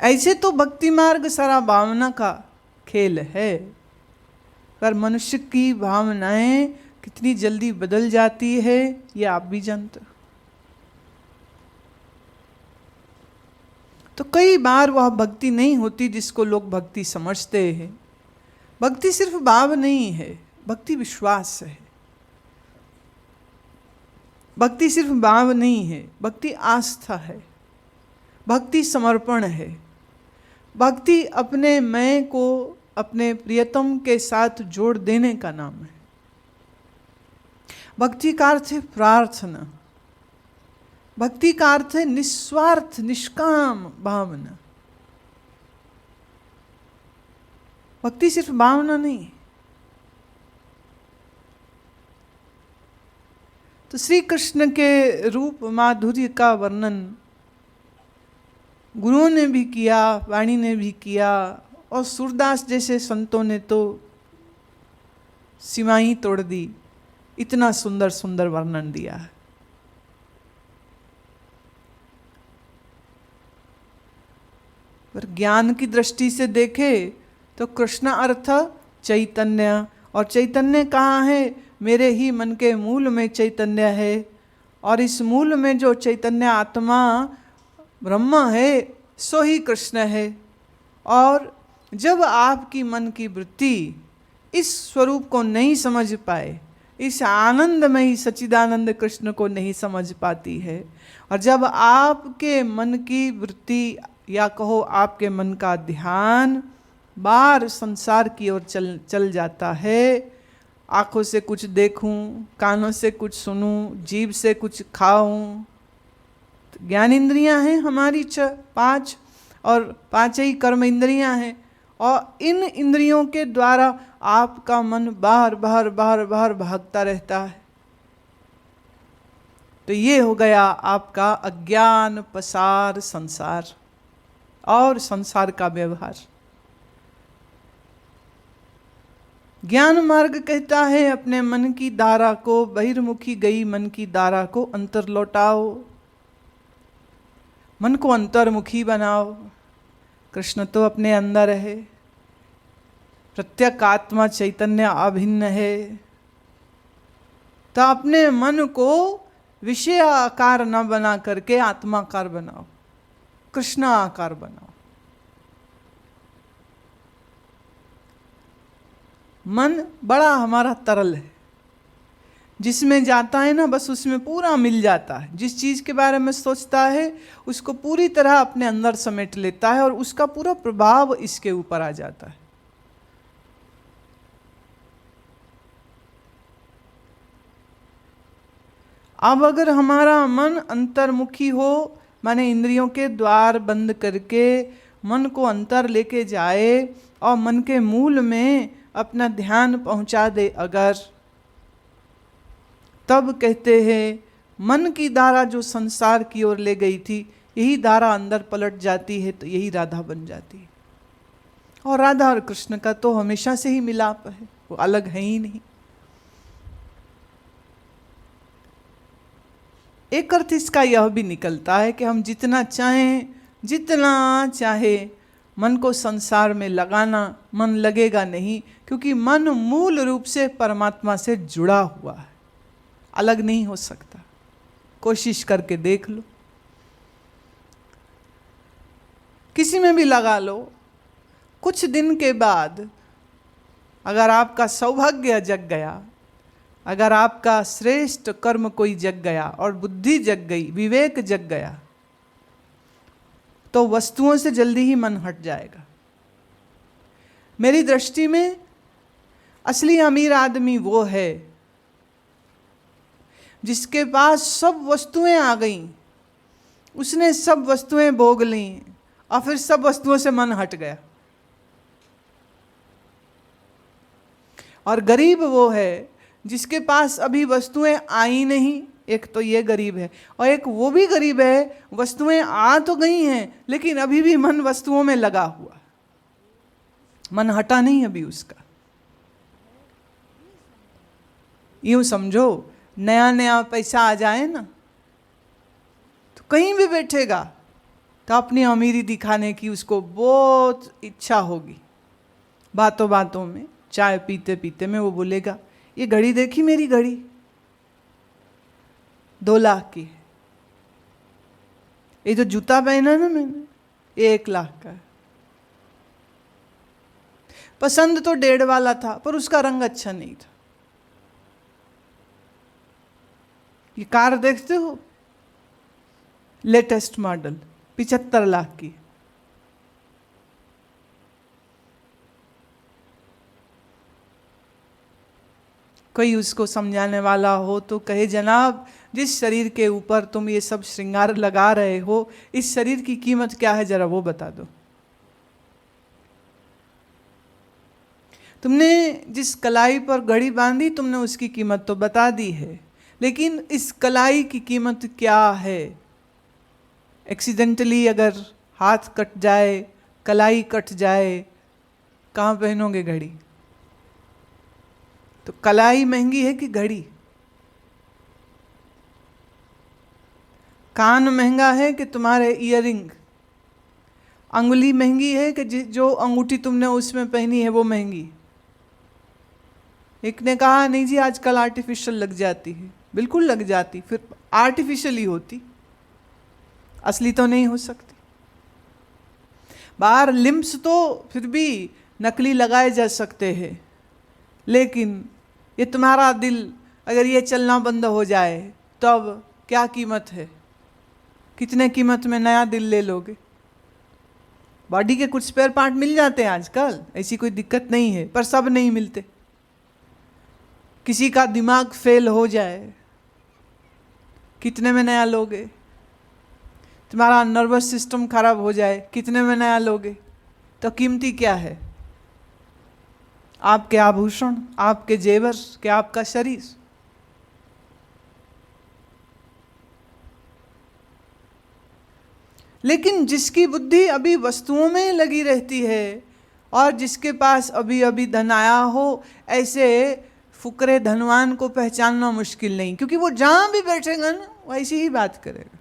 ऐसे तो भक्ति मार्ग सारा भावना का खेल है, पर मनुष्य की भावनाएं कितनी जल्दी बदल जाती है ये आप भी जानते हो। तो कई बार वह भक्ति नहीं होती जिसको लोग भक्ति समझते हैं। भक्ति सिर्फ भाव नहीं है, भक्ति विश्वास है। भक्ति सिर्फ भाव नहीं है, भक्ति आस्था है, भक्ति समर्पण है। भक्ति अपने मैं को अपने प्रियतम के साथ जोड़ देने का नाम है। भक्ति का अर्थ है प्रार्थना, भक्ति का अर्थ है निस्वार्थ निष्काम भावना। भक्ति सिर्फ भावना नहीं। तो श्री कृष्ण के रूप माधुर्य का वर्णन गुरुओं ने भी किया, वाणी ने भी किया, और सूरदास जैसे संतों ने तो सीमा ही तोड़ दी। इतना सुंदर सुंदर वर्णन दिया है। पर ज्ञान की दृष्टि से देखे तो कृष्ण अर्थ चैतन्य, और चैतन्य कहाँ है? मेरे ही मन के मूल में चैतन्य है, और इस मूल में जो चैतन्य आत्मा ब्रह्म है सो ही कृष्ण है। और जब आपकी मन की वृत्ति इस स्वरूप को नहीं समझ पाए, इस आनंदमयी सच्चिदानंद कृष्ण को नहीं समझ पाती है, और जब आपके मन की वृत्ति या कहो आपके मन का ध्यान बाहर संसार की ओर चल जाता है, आँखों से कुछ देखूं, कानों से कुछ सुनूं, जीभ से कुछ खाऊं, तो ज्ञान इंद्रियां हैं हमारी 5, और 5 ही कर्म इंद्रियां हैं, और इन इंद्रियों के द्वारा आपका मन बाहर बाहर बाहर बाहर भागता रहता है। तो ये हो गया आपका अज्ञान पसार संसार और संसार का व्यवहार। ज्ञान मार्ग कहता है अपने मन की धारा को, बहिर्मुखी गई मन की धारा को अंतर लौटाओ, मन को अंतर्मुखी बनाओ। कृष्ण तो अपने अंदर है, प्रत्येक आत्मा चैतन्य अभिन्न है। तो अपने मन को विषय आकार न बना करके आत्माकार बनाओ, कृष्ण आकार बनाओ। मन बड़ा हमारा तरल है, जिसमें जाता है ना बस उसमें पूरा मिल जाता है। जिस चीज़ के बारे में सोचता है उसको पूरी तरह अपने अंदर समेट लेता है, और उसका पूरा प्रभाव इसके ऊपर आ जाता है। अब अगर हमारा मन अंतर्मुखी हो, माने इंद्रियों के द्वार बंद करके मन को अंतर लेके जाए और मन के मूल में अपना ध्यान पहुंचा दे अगर, तब कहते हैं मन की धारा जो संसार की ओर ले गई थी, यही धारा अंदर पलट जाती है, तो यही राधा बन जाती है। और राधा और कृष्ण का तो हमेशा से ही मिलाप है, वो अलग है ही नहीं। एक अर्थ इसका यह भी निकलता है कि हम जितना चाहे मन को संसार में लगाना, मन लगेगा नहीं, क्योंकि मन मूल रूप से परमात्मा से जुड़ा हुआ है, अलग नहीं हो सकता। कोशिश करके देख लो, किसी में भी लगा लो, कुछ दिन के बाद अगर आपका सौभाग्य जग गया, अगर आपका श्रेष्ठ कर्म कोई जग गया और बुद्धि जग गई, विवेक जग गया, तो वस्तुओं से जल्दी ही मन हट जाएगा। मेरी दृष्टि में असली अमीर आदमी वो है जिसके पास सब वस्तुएं आ गईं, उसने सब वस्तुएं भोग ली और फिर सब वस्तुओं से मन हट गया। और गरीब वो है जिसके पास अभी वस्तुएं आई नहीं। एक तो ये गरीब है, और एक वो भी गरीब है, वस्तुएं आ तो गई हैं लेकिन अभी भी मन वस्तुओं में लगा हुआ, मन हटा नहीं अभी उसका। यूं समझो, नया नया पैसा आ जाए ना तो कहीं भी बैठेगा, तो अपनी अमीरी दिखाने की उसको बहुत इच्छा होगी। बातों बातों में, चाय पीते पीते में वो बोलेगा, ये घड़ी देखी मेरी घड़ी, 2 लाख की है। ये जो जूता पहना ना मैंने, ये 1 लाख का है। पसंद तो 1.5 वाला था, पर उसका रंग अच्छा नहीं था। ये कार देखते हो, लेटेस्ट मॉडल, 75 लाख की। कोई उसको समझाने वाला हो तो कहे, जनाब जिस शरीर के ऊपर तुम ये सब श्रृंगार लगा रहे हो, इस शरीर की कीमत क्या है जरा वो बता दो। तुमने जिस कलाई पर घड़ी बांधी, तुमने उसकी कीमत तो बता दी है, लेकिन इस कलाई की कीमत क्या है? एक्सीडेंटली अगर हाथ कट जाए, कलाई कट जाए, कहाँ पहनोगे घड़ी? तो कलाई महंगी है कि घड़ी? कान महंगा है कि तुम्हारे ईयरिंग? अंगुली महंगी है कि जो अंगूठी तुमने उसमें पहनी है वो महंगी? एक ने कहा, नहीं जी आजकल आर्टिफिशियल लग जाती है। बिल्कुल लग जाती, फिर आर्टिफिशियल ही होती, असली तो नहीं हो सकती। बाहर लिम्स तो फिर भी नकली लगाए जा सकते हैं, लेकिन ये तुम्हारा दिल अगर ये चलना बंद हो जाए तब क्या कीमत है? कितने कीमत में नया दिल ले लोगे? बॉडी के कुछ स्पेयर पार्ट मिल जाते हैं आजकल, ऐसी कोई दिक्कत नहीं है, पर सब नहीं मिलते। किसी का दिमाग फेल हो जाए, कितने में नया लोगे? तुम्हारा नर्वस सिस्टम खराब हो जाए, कितने में नया लोगे? तो कीमती क्या है? आपके आभूषण, आपके जेवर, क्या आपका शरीर? लेकिन जिसकी बुद्धि अभी वस्तुओं में लगी रहती है और जिसके पास अभी अभी धन आया हो, ऐसे फुकरे धनवान को पहचानना मुश्किल नहीं, क्योंकि वो जहां भी बैठेगा ना वैसी ही बात करेगा।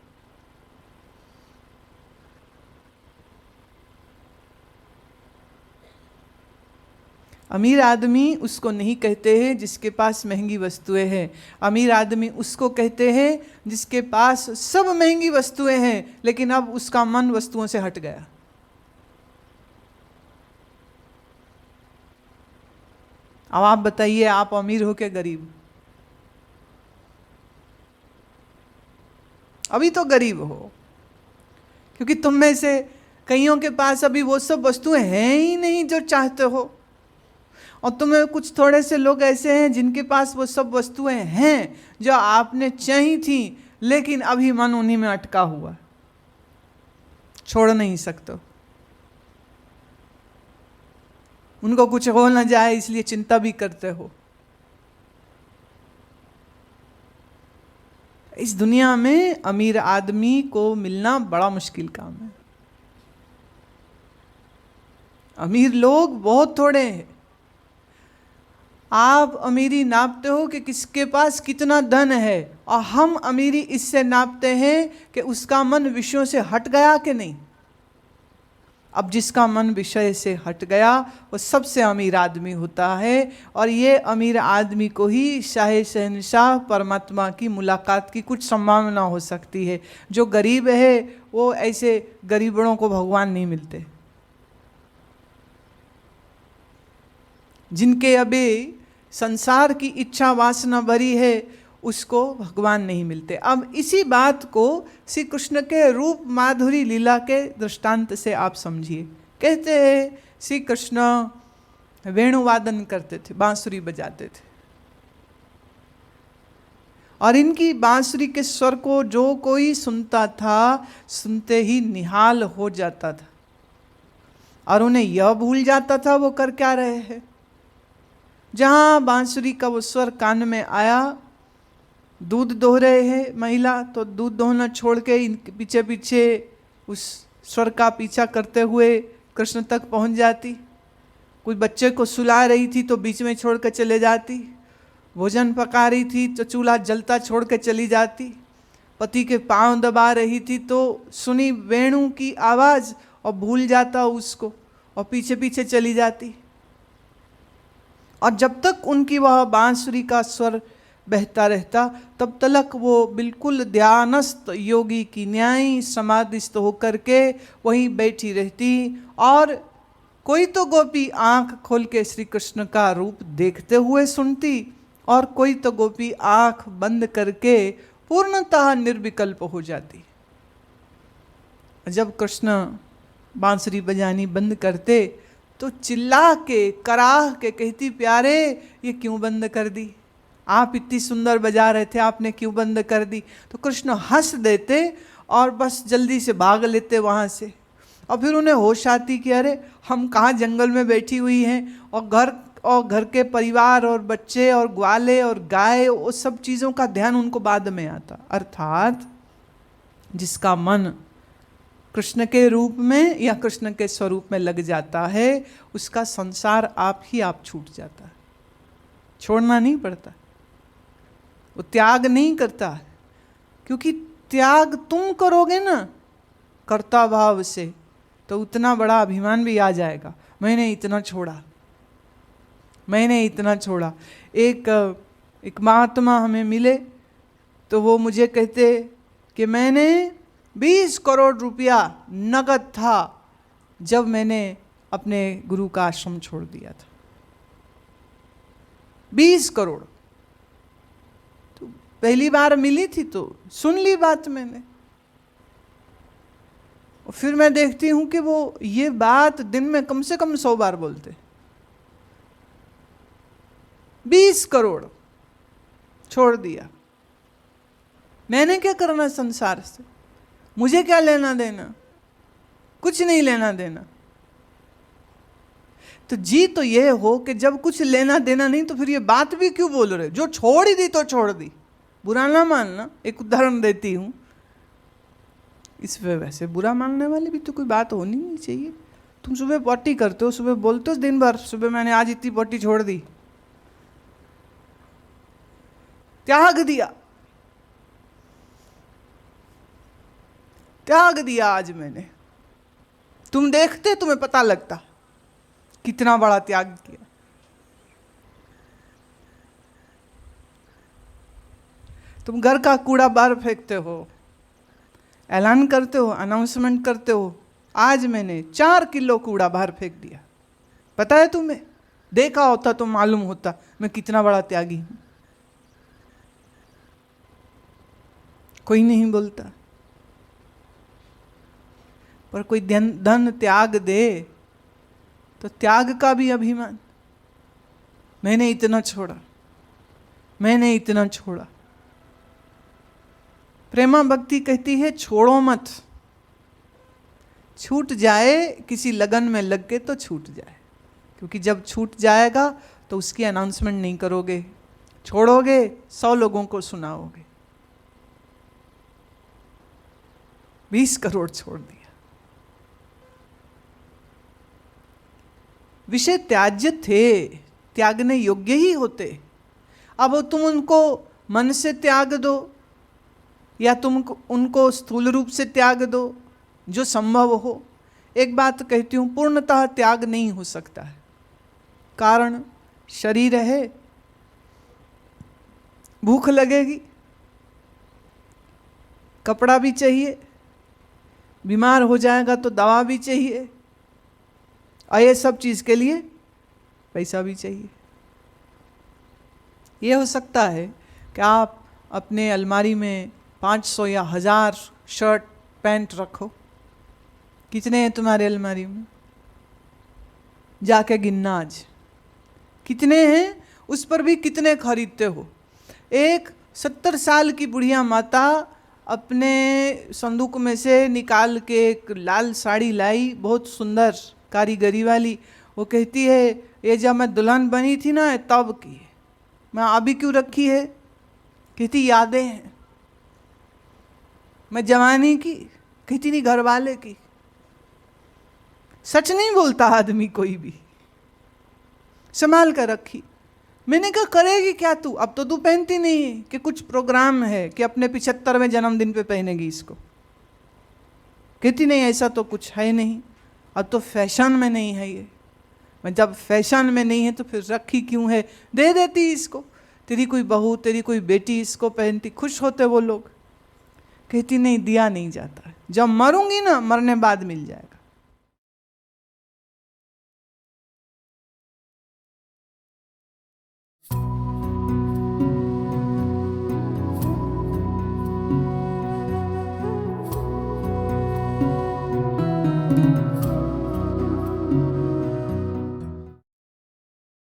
अमीर आदमी उसको नहीं कहते हैं जिसके पास महंगी वस्तुएं हैं। अमीर आदमी उसको कहते हैं जिसके पास सब महंगी वस्तुएं हैं, लेकिन अब उसका मन वस्तुओं से हट गया। अब आप बताइए, आप अमीर हो क्या गरीब? अभी तो गरीब हो, क्योंकि तुम में से कईयों के पास अभी वो सब वस्तुएं हैं ही नहीं जो चाहते हो, और तुम्हें कुछ थोड़े से लोग ऐसे हैं जिनके पास वो सब वस्तुएं हैं जो आपने चाही थी, लेकिन अभी मन उन्हीं में अटका हुआ, छोड़ नहीं सकते। उनको कुछ हो ना जाए इसलिए चिंता भी करते हो। इस दुनिया में अमीर आदमी को मिलना बड़ा मुश्किल काम है। अमीर लोग बहुत थोड़े हैं। आप अमीरी नापते हो कि किसके पास कितना धन है, और हम अमीरी इससे नापते हैं कि उसका मन विषयों से हट गया कि नहीं। अब जिसका मन विषय से हट गया वो सबसे अमीर आदमी होता है, और ये अमीर आदमी को ही शाह शहनशाह परमात्मा की मुलाकात की कुछ संभावना हो सकती है। जो गरीब है वो ऐसे गरीबों को भगवान नहीं मिलते। जिनके अभी संसार की इच्छा वासना भरी है उसको भगवान नहीं मिलते। अब इसी बात को श्री कृष्ण के रूप माधुरी लीला के दृष्टांत से आप समझिए। कहते हैं श्री कृष्ण वेणुवादन करते थे, बांसुरी बजाते थे, और इनकी बांसुरी के स्वर को जो कोई सुनता था, सुनते ही निहाल हो जाता था, और उन्हें यह भूल जाता था वो कर क्या रहे हैं। जहाँ बांसुरी का वो स्वर कान में आया, दूध दोह रहे हैं महिला, तो दूध दोहना छोड़ के इनके पीछे पीछे उस स्वर का पीछा करते हुए कृष्ण तक पहुँच जाती। कोई बच्चे को सुला रही थी तो बीच में छोड़ कर चले जाती। भोजन पका रही थी तो चूल्हा जलता छोड़ के चली जाती। पति के पांव दबा रही थी तो सुनी वेणु की आवाज और भूल जाता उसको और पीछे पीछे चली जाती। और जब तक उनकी वह बांसुरी का स्वर बहता रहता तब तक वो बिल्कुल ध्यानस्थ योगी की न्याय समाधिस्थ होकर के वहीं बैठी रहती। और कोई तो गोपी आंख खोल के श्री कृष्ण का रूप देखते हुए सुनती और कोई तो गोपी आंख बंद करके पूर्णतः निर्विकल्प हो जाती। जब कृष्ण बांसुरी बजानी बंद करते तो चिल्ला के कराह के कहती, प्यारे ये क्यों बंद कर दी? आप इतनी सुंदर बजा रहे थे, आपने क्यों बंद कर दी? तो कृष्ण हंस देते और बस जल्दी से भाग लेते वहाँ से। और फिर उन्हें होश आती कि अरे हम कहाँ जंगल में बैठी हुई हैं और घर के परिवार और बच्चे और ग्वाले और गाय, वो सब चीज़ों का ध्यान उनको बाद में आता। अर्थात जिसका मन कृष्ण के रूप में या कृष्ण के स्वरूप में लग जाता है उसका संसार आप छूट जाता है, छोड़ना नहीं पड़ता, वो त्याग नहीं करता। क्योंकि त्याग तुम करोगे ना कर्ता भाव से तो उतना बड़ा अभिमान भी आ जाएगा, मैंने इतना छोड़ा, मैंने इतना छोड़ा। एक महात्मा हमें मिले तो वो मुझे कहते कि मैंने 20 करोड़ रुपया नगद था जब मैंने अपने गुरु का आश्रम छोड़ दिया था। 20 करोड़। तो पहली बार मिली थी तो सुन ली बात मैंने, और फिर मैं देखती हूं कि वो ये बात दिन में कम से कम 100 बार बोलते। 20 करोड़ छोड़ दिया, मैंने क्या करना संसार से, मुझे क्या लेना देना, कुछ नहीं लेना देना। तो जी तो ये हो कि जब कुछ लेना देना नहीं तो फिर ये बात भी क्यों बोल रहे? जो छोड़ ही दी तो छोड़ दी, बुरा ना मानना। एक उदाहरण देती हूँ, इसमें वैसे बुरा मानने वाली भी तो कोई बात होनी नहीं चाहिए। तुम सुबह पॉटी करते हो, सुबह बोलते हो दिन भर, सुबह मैंने आज इतनी पॉटी छोड़ दी, त्याग दिया, त्याग दिया आज मैंने। तुम देखते तुम्हें पता लगता कितना बड़ा त्याग किया। तुम घर का कूड़ा बाहर फेंकते हो, ऐलान करते हो, अनाउंसमेंट करते हो, आज मैंने 4 किलो कूड़ा बाहर फेंक दिया। पता है तुम्हें? देखा होता तो मालूम होता मैं कितना बड़ा त्यागी हूं। कोई नहीं बोलता, पर कोई धन त्याग दे तो त्याग का भी अभिमान, मैंने इतना छोड़ा, मैंने इतना छोड़ा। प्रेमा भक्ति कहती है छोड़ो मत, छूट जाए किसी लगन में लग के तो छूट जाए, क्योंकि जब छूट जाएगा तो उसकी अनाउंसमेंट नहीं करोगे, छोड़ोगे 100 लोगों को सुनाओगे। 20 करोड़ छोड़ दिया। विषय त्याज्य थे, त्यागने योग्य ही होते। अब तुम उनको मन से त्याग दो या तुम उनको स्थूल रूप से त्याग दो, जो संभव हो। एक बात कहती हूं, पूर्णतः त्याग नहीं हो सकता है। कारण शरीर है, भूख लगेगी, कपड़ा भी चाहिए, बीमार हो जाएगा तो दवा भी चाहिए, और ये सब चीज़ के लिए पैसा भी चाहिए। ये हो सकता है कि आप अपने अलमारी में 500 या 1000 शर्ट पैंट रखो। कितने हैं तुम्हारे अलमारी में? जाके गिनना आज कितने हैं, उस पर भी कितने खरीदते हो। एक 70 साल की बुढ़िया माता अपने संदूक में से निकाल के एक लाल साड़ी लाई, बहुत सुंदर कारीगरी वाली। वो कहती है ये जब मैं दुल्हन बनी थी ना तब की, मैं अभी क्यों रखी है? कहती यादें हैं। मैं जवानी की, कहती नहीं घर वाले की। सच नहीं बोलता आदमी कोई भी, संभाल कर रखी। मैंने कहा करेगी क्या तू, अब तो तू पहनती नहीं है, कि कुछ प्रोग्राम है कि अपने 75वें जन्मदिन पे पहनेगी इसको। कहती नहीं ऐसा तो कुछ है नहीं, अब तो फैशन में नहीं है ये। मैं जब फैशन में नहीं है तो फिर रखी क्यों है, दे देती इसको, तेरी कोई बहू तेरी कोई बेटी इसको पहनती, खुश होते वो लोग। कहती नहीं दिया नहीं जाता, जब मरूंगी ना मरने बाद मिल जाएगा।